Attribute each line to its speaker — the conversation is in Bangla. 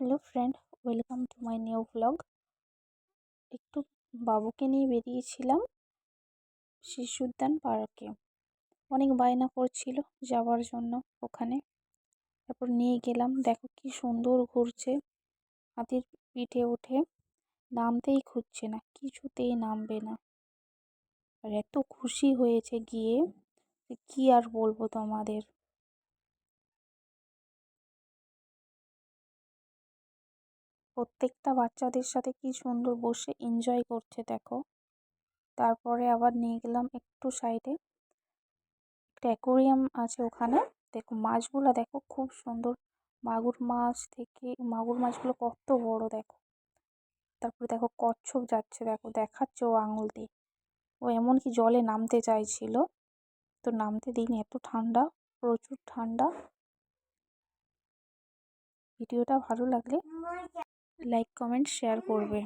Speaker 1: Hello friend, welcome to my new blog. একটু বাবুকে নিয়ে বেরিয়েছিলাম শিশু উদ্যান পার্কে। অনেক বায়না করছিল যাওয়ার জন্য ওখানে। তারপর নিয়ে গেলাম, দেখো কি সুন্দর ঘুরছে হাতির পিঠে উঠে। নামতেই খুঁজছে না, কিছুতেই নামবে না। আর এত খুশি হয়েছে গিয়ে যে কি আর বলবো তোমাদের। প্রত্যেকটা বাচ্চাদের সাথে কি সুন্দর বসে এনজয় করছে দেখো। তারপরে আবার নিয়ে গেলাম একটু সাইডে, একটা অ্যাকোরিয়াম আছে ওখানে। দেখো মাছগুলো দেখো খুব সুন্দর, মাগুর মাছগুলো কত বড় দেখো। তারপরে দেখো কচ্ছপ যাচ্ছে, দেখো দেখাচ্ছে ও আঙুল দিয়ে। ও এমনকি জলে নামতে চাইছিল, তো নামতে দিইনি, এত ঠান্ডা, প্রচুর ঠান্ডা। ভিডিওটা ভালো লাগলে লাইক কমেন্ট শেয়ার করবে।